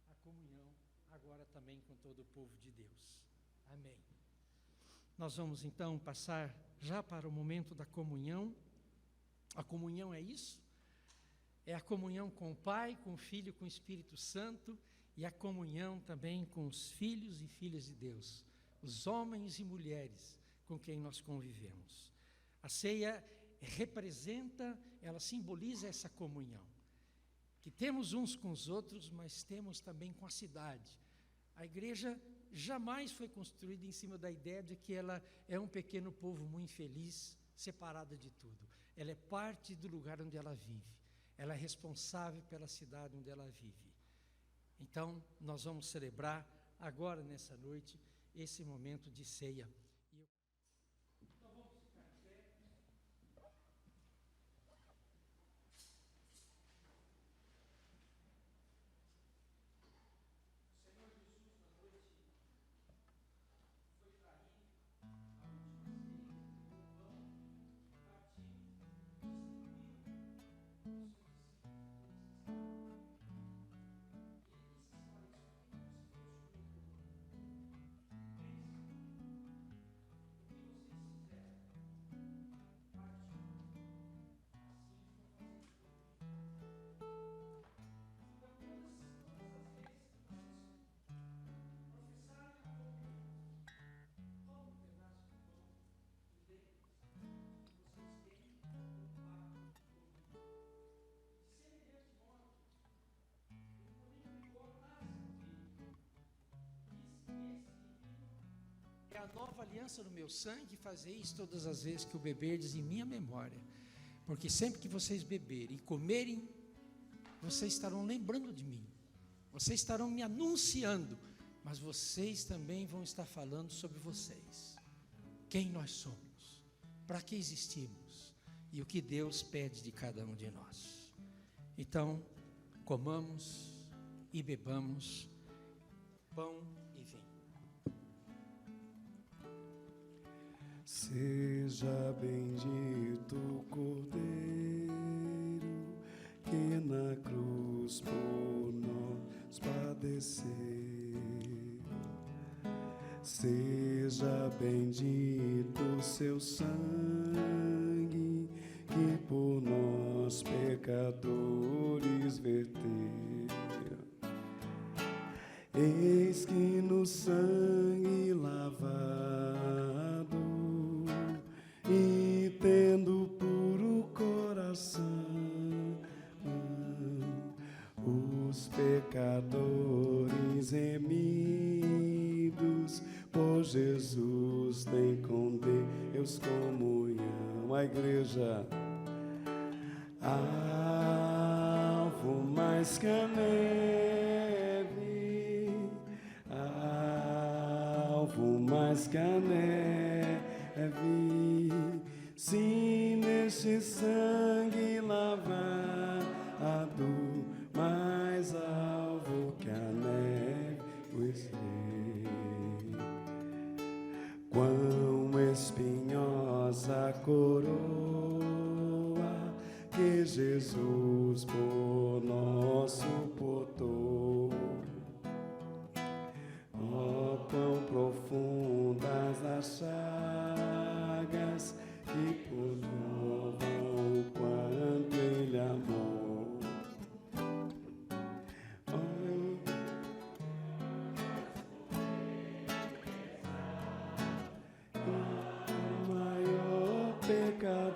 a comunhão agora também com todo o povo de Deus. Amém. Nós vamos então passar já para o momento da comunhão. A comunhão é isso? É a comunhão com o Pai, com o Filho, com o Espírito Santo, e a comunhão também com os filhos e filhas de Deus, os homens e mulheres com quem nós convivemos. A ceia representa, ela simboliza essa comunhão, que temos uns com os outros, mas temos também com a cidade. A igreja jamais foi construída em cima da ideia de que ela é um pequeno povo muito infeliz, separada de tudo. Ela é parte do lugar onde ela vive. Ela é responsável pela cidade onde ela vive. Então, nós vamos celebrar agora, nessa noite, esse momento de ceia. Então, vamos ficar em pé. O Senhor Jesus, na noite, foi traído. A última ceia, o pão, partiu, distribuiu. É a nova aliança no meu sangue, fazer isso todas as vezes que o beberdes em minha memória. Porque sempre que vocês beberem e comerem, vocês estarão lembrando de mim. Vocês estarão me anunciando, mas vocês também vão estar falando sobre vocês. Quem nós somos, para que existimos e o que Deus pede de cada um de nós. Então, comamos e bebamos pão e vinho. Seja bendito o Cordeiro que na cruz por nós padeceu. Seja bendito o seu sangue que por nós pecadores verteu. Eis que no sangue lavado e tendo puro coração, os pecadores remidos por Jesus têm com Deus comunhão. A igreja, alvo mais que a neve, alvo mais que a neve, se neste sangue lavado, mais alvo que a neve o sei. Quão espinhosa coroa que Jesus por nós suportou. Oh, quão profundas as chagas que provam o quanto Ele amou. Oh, pecador.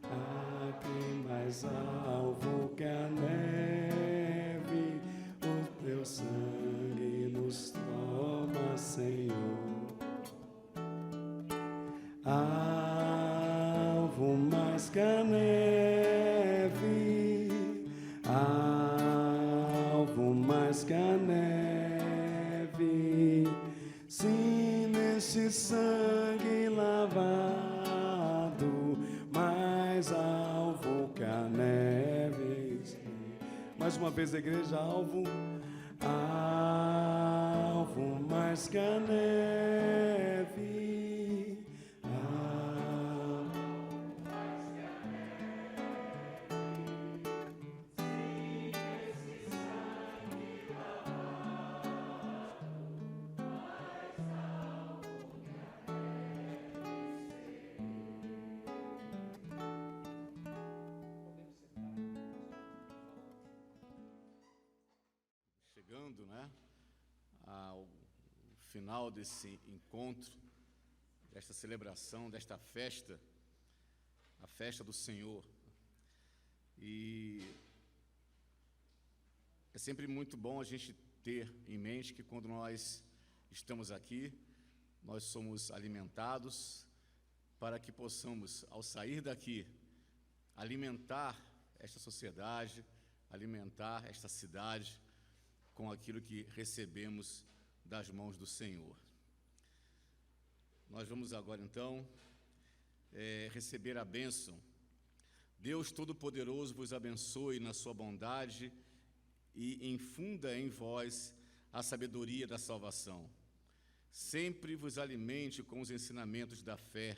Ah, que mais alvo que a neve, o teu sangue nos toma, Senhor. Alvo mais que a neve, alvo mais que a neve, sim, neste sangue lavado, mais alvo que a neve. Mais uma vez a igreja, alvo, alvo mais que a neve. Chegando, né, ao final desse encontro, desta celebração, desta festa, a festa do Senhor. E é sempre muito bom a gente ter em mente que quando nós estamos aqui, nós somos alimentados para que possamos, ao sair daqui, alimentar esta sociedade, alimentar esta cidade com aquilo que recebemos das mãos do Senhor. Nós vamos agora, então, receber a bênção. Deus Todo-Poderoso vos abençoe na sua bondade e infunda em vós a sabedoria da salvação. Sempre vos alimente com os ensinamentos da fé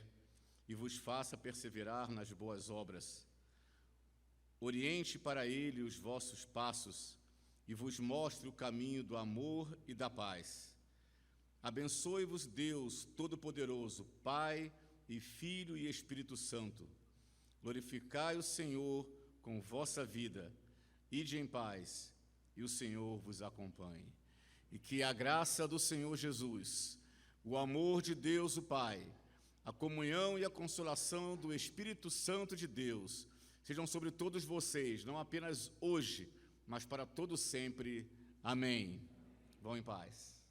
e vos faça perseverar nas boas obras. Oriente para Ele os vossos passos e vos mostre o caminho do amor e da paz. Abençoe-vos Deus Todo-Poderoso, Pai e Filho e Espírito Santo. Glorificai o Senhor com vossa vida. Ide em paz, e o Senhor vos acompanhe. E que a graça do Senhor Jesus, o amor de Deus o Pai, a comunhão e a consolação do Espírito Santo de Deus sejam sobre todos vocês, não apenas hoje, mas para todo sempre. Amém. Vão em paz.